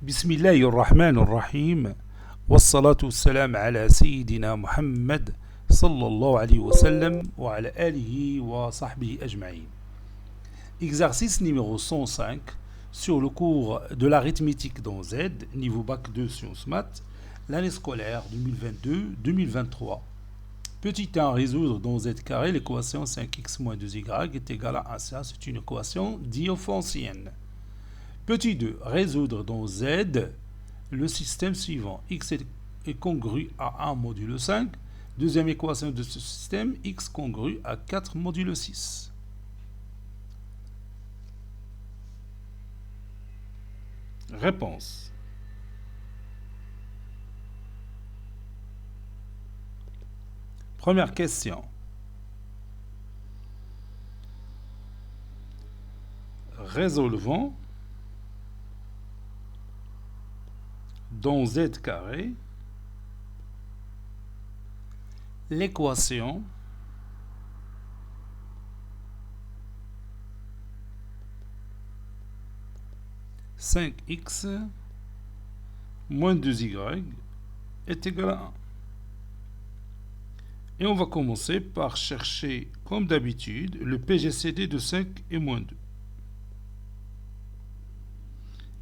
بسم الله الرحمن الرحيم والصلاة والسلام على سيدنا محمد صلى الله عليه وسلم وعلى آله وصحبه أجمعين. Exercice numéro 105 sur le cours de l'arithmétique dans Z, niveau bac 2 sciences maths, l'année scolaire 2022-2023. Petit 1, résoudre dans Z carré l'équation 5x moins 2y est égal à 1. Ça, c'est une équation diophantienne. Petit 2, résoudre dans Z le système suivant. X est congru à 1 modulo 5. Deuxième équation de ce système, x congru à 4 modulo 6. Réponse. Première question. Résolvons dans Z carré l'équation (5x moins 2y) est égal à 1. Et on va commencer par chercher, comme d'habitude, le PGCD de 5 et moins 2.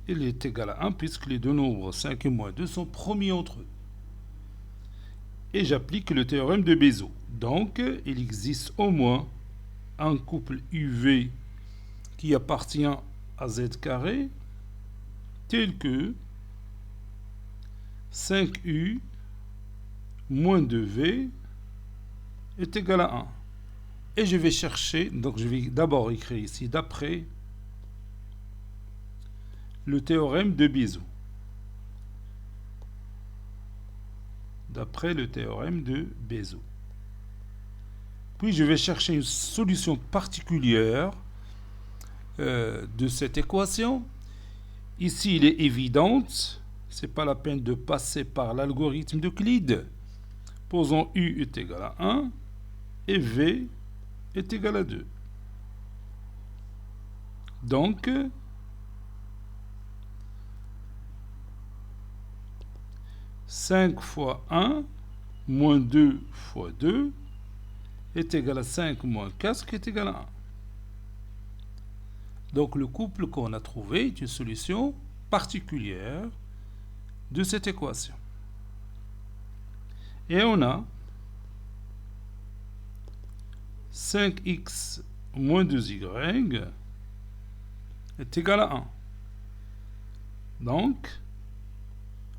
Il est égal à 1 puisque les deux nombres 5 et moins 2 sont promis entre eux. Et j'applique le théorème de Bézout. Donc, il existe au moins un couple UV qui appartient à Z carré tel que 5U moins 2V est égal à 1. Et je vais chercher, donc je vais d'abord écrire ici d'après le théorème de Bézout. D'après le théorème de Bézout. Puis je vais chercher une solution particulière de cette équation. Ici, il est évident, ce n'est pas la peine de passer par l'algorithme d'Euclide. Posons U est égal à 1 et V est égal à 2. Donc, 5 fois 1 moins 2 fois 2 est égal à 5 moins 4 qui est égal à 1. Donc le couple qu'on a trouvé est une solution particulière de cette équation. Et on a 5x moins 2y est égal à 1. Donc,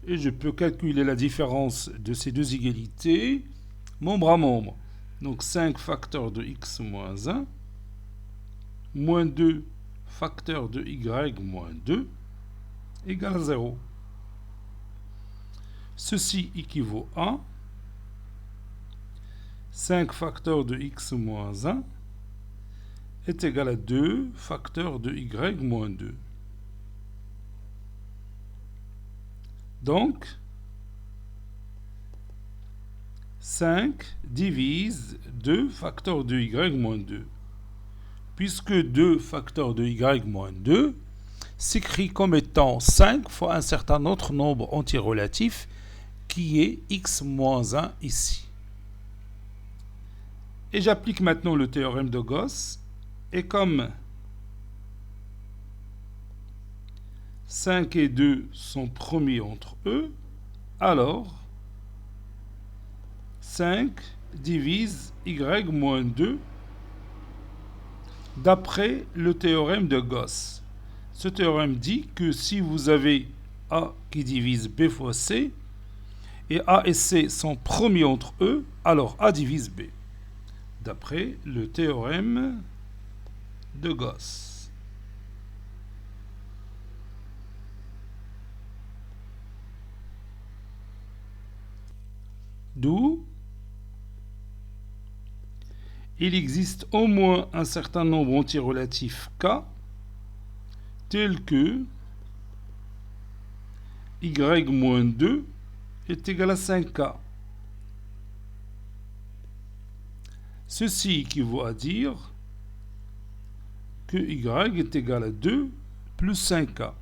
et je peux calculer la différence de ces deux égalités membre à membre. Donc 5 facteur de x moins 1 moins 2 facteur de y moins 2 égale à 0. Ceci équivaut à 5 facteur de x moins 1 est égal à 2 facteur de y moins 2. Donc, 5 divise 2 facteur de y moins 2. Puisque 2 facteur de y moins 2 s'écrit comme étant 5 fois un certain autre nombre antirelatif qui est x moins 1 ici. Et j'applique maintenant le théorème de Gauss. Et comme 5 et 2 sont promis entre eux, alors 5 divise y moins 2 d'après le théorème de Gauss. Ce théorème dit que si vous avez A qui divise B fois C, et A et C sont promis entre eux, alors A divise B. D'après le théorème de Gauss. D'où il existe au moins un certain nombre antirelatif K tel que y moins 2 est égal à 5K. Ceci équivaut à dire que y est égal à 2 plus 5K.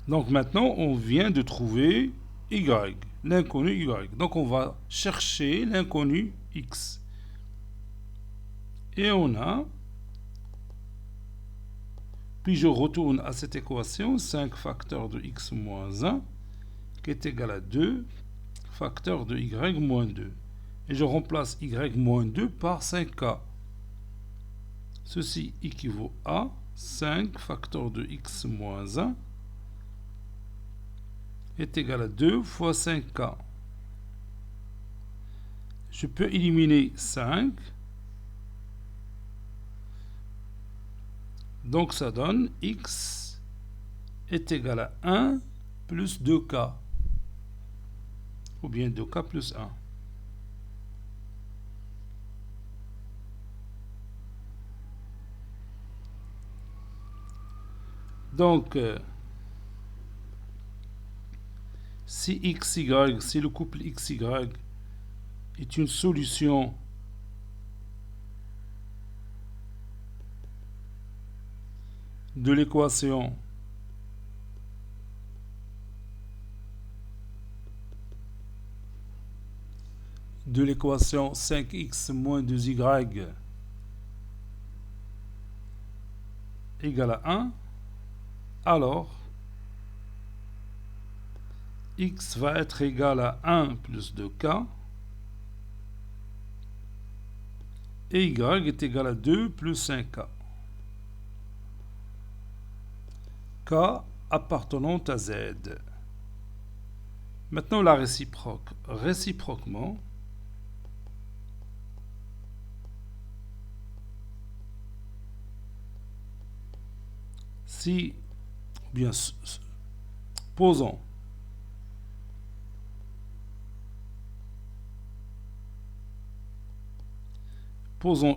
Donc maintenant, on vient de trouver y, l'inconnu y. Donc on va chercher l'inconnu x. Et on a, puis je retourne à cette équation, 5 facteurs de x moins 1, qui est égal à 2 facteurs de y moins 2. Et je remplace y moins 2 par 5k. Ceci équivaut à 5 facteurs de x moins 1 est égal à 2 fois 5k. Je peux éliminer 5. Donc ça donne x est égal à 1 plus 2k. Ou bien 2k plus 1. Donc, si xy, si le couple xy est une solution de l'équation de l'équation 5x moins 2y égale à 1, alors x va être égal à 1 plus 2k et y est égal à 2 plus 5k. K appartenant à z. Maintenant la réciproque. Réciproquement, si, bien, posons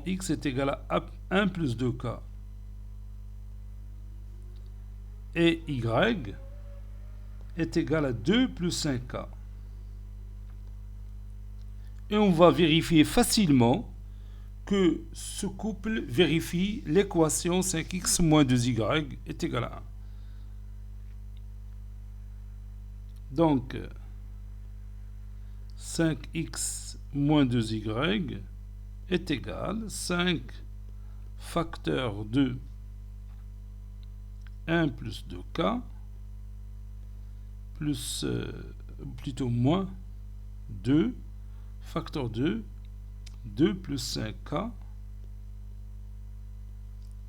x est égal à 1 plus 2k et y est égal à 2 plus 5k. Et on va vérifier facilement que ce couple vérifie l'équation 5x moins 2y est égal à 1. Donc, 5x moins 2y est égal à 5 facteurs de 1 plus 2k plus, plutôt moins 2 facteur 2 plus 5k,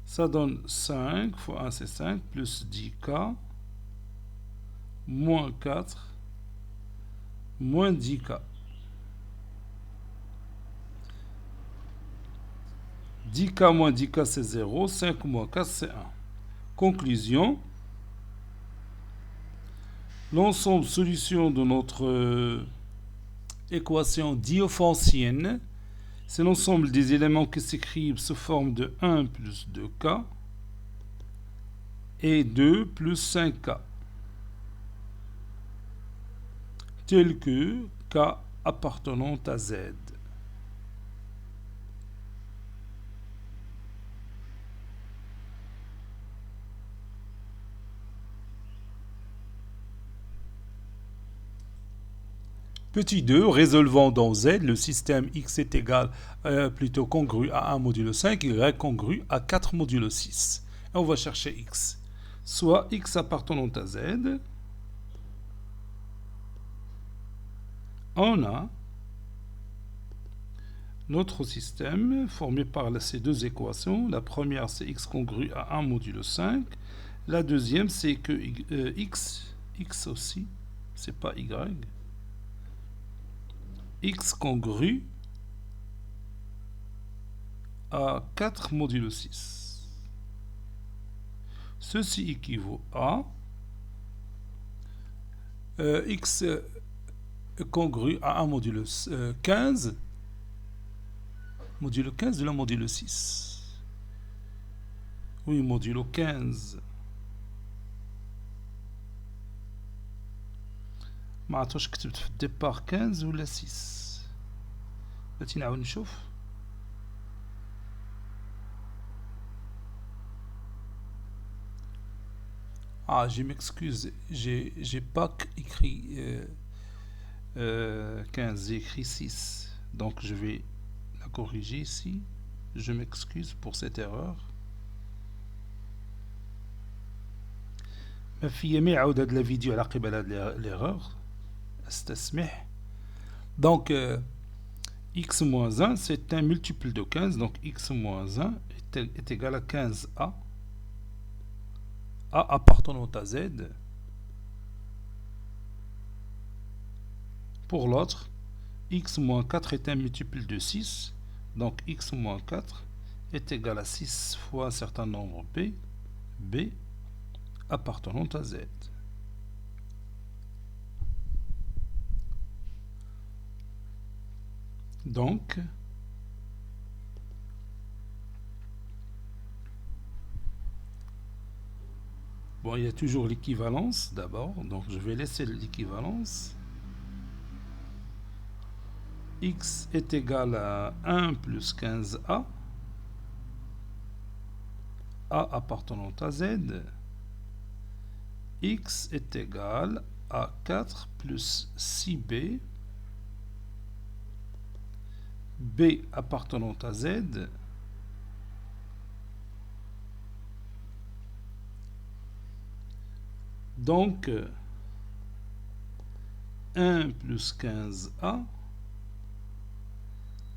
ça donne 5 fois 1 c'est 5 plus 10k moins 4 moins 10k. 10k moins 10k c'est 0, 5 moins 4 c'est 1. Conclusion, l'ensemble solution de notre équation diophantienne, c'est l'ensemble des éléments qui s'écrivent sous forme de 1 plus 2k et 2 plus 5k, tel que k appartenant à z. Petit 2, résolvant dans Z, le système x est égal, plutôt congru à 1 modulo 5, y congru à 4 modulo 6. Et on va chercher x. Soit x appartenant à Z, on a notre système formé par ces deux équations. La première, c'est x congru à 1 modulo 5. La deuxième, c'est que x aussi, c'est pas y, x congru à 4 modulo 6. Ceci équivaut à x congru à 1 modulo 15, modulo 15 de la modulo 6. Oui, modulo 15. ما عرفتش كتبت في الديبار 15 ولا 6. بغيتي نعاود نشوف. Ah, je m'excuse, j'ai pas écrit 15, j'ai écrit 6. Donc je vais la corriger ici. Je m'excuse pour cette erreur. ما في يميع عودة الفيديو على قبل هذه l'erreur. استسمح. Donc x-1 c'est un multiple de 15. Donc x-1 est égal à 15a. A appartenant à z. Pour l'autre, x-4 est un multiple de 6. Donc x-4 est égal à 6 fois un certain nombre b appartenant à z. Donc, bon, il y a toujours l'équivalence d'abord. Donc je vais laisser l'équivalence. X est égal à 1 plus 15a. A appartenant à z. X est égal à 4 plus 6b. B appartenant à z. Donc 1 plus 15a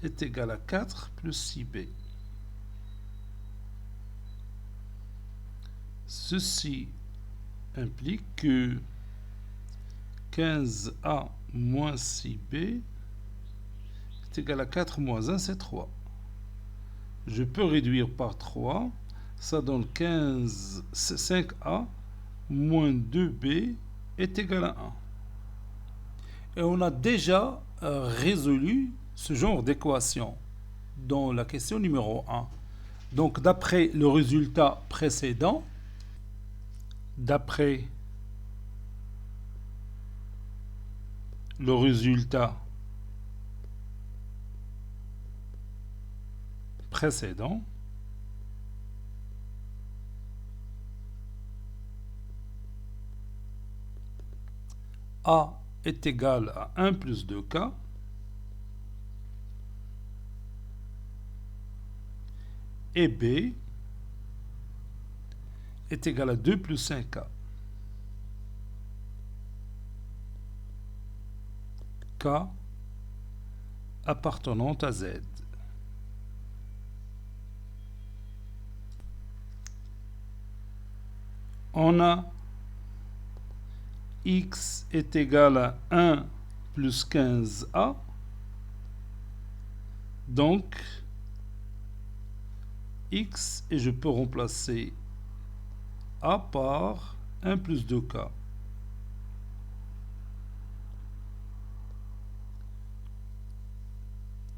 est égal à 4 plus 6b. Ceci implique que 15a moins 6b est égal à 4 moins 1, c'est 3. Je peux réduire par 3, ça donne 5a moins 2b est égal à 1. Et on a déjà résolu ce genre d'équation dans la question numéro 1. Donc d'après le résultat précédent, A est égal à 1 plus 2k et B est égal à 2 plus 5k. K appartenant à Z. On a X est égal à 1 plus 15a. Donc, X, et je peux remplacer A par 1 plus 2k.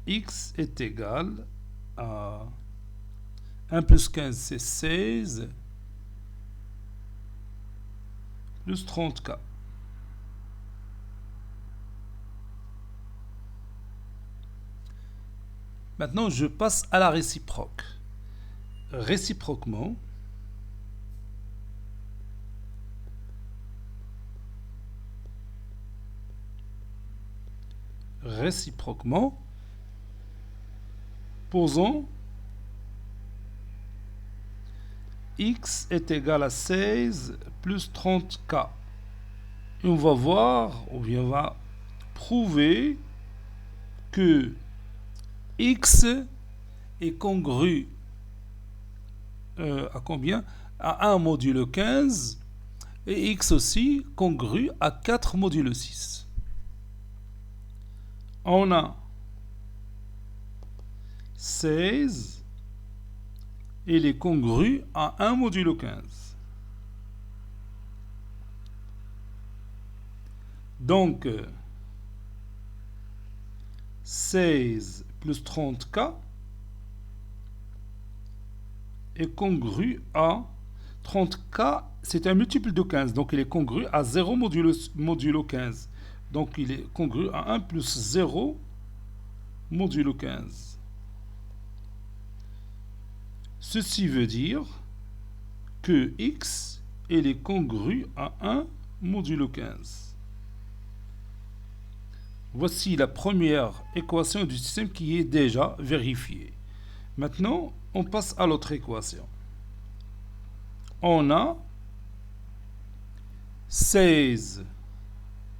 X est égal à 1 plus 15, c'est 16, plus 30k. Maintenant, je passe à la réciproque. Réciproquement, posons x est égal à 16 plus 30k. Et on va voir, ou bien on va prouver que x est congru à combien? À 1 modulo 15 et x aussi congru à 4 modulo 6. On a 16, il est congru à 1 modulo 15. Donc, 16 plus 30k est congru à 30k, c'est un multiple de 15, donc il est congru à 0 modulo 15. Donc il est congru à 1 plus 0 modulo 15. Ceci veut dire que x elle est congrue à 1 modulo 15. Voici la première équation du système qui est déjà vérifiée. Maintenant, on passe à l'autre équation. On a 16.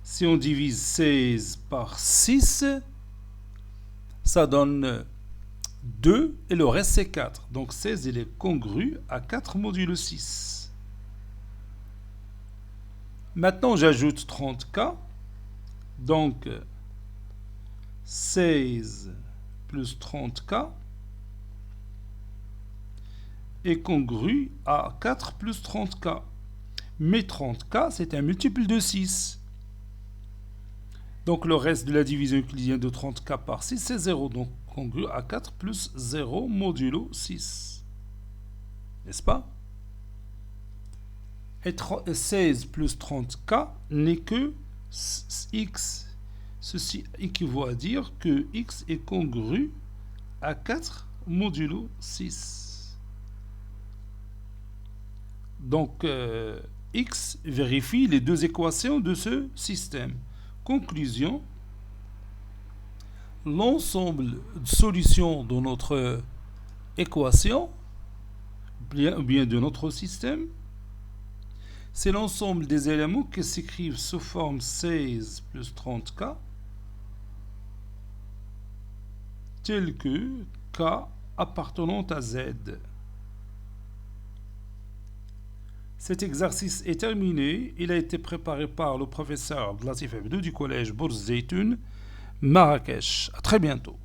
Si on divise 16 par 6, ça donne 2 et le reste c'est 4. Donc 16 il est congru à 4 modulo 6. Maintenant j'ajoute 30K. Donc 16 plus 30K est congru à 4 plus 30K. Mais 30K c'est un multiple de 6. Donc le reste de la division euclidienne de 30K par 6 c'est 0. Donc congru à 4 plus 0 modulo 6. N'est-ce pas? Et 16 plus 30K n'est que x. Ceci équivaut à dire que x est congru à 4 modulo 6. Donc x vérifie les deux équations de ce système. Conclusion, l'ensemble de solutions de notre équation, ou bien de notre système, c'est l'ensemble des éléments qui s'écrivent sous forme 16 plus 30K, tels que K appartenant à Z. Cet exercice est terminé. Il a été préparé par le professeur Latif Abdou du collège Bourz Zeytoun, Marrakech. À très bientôt.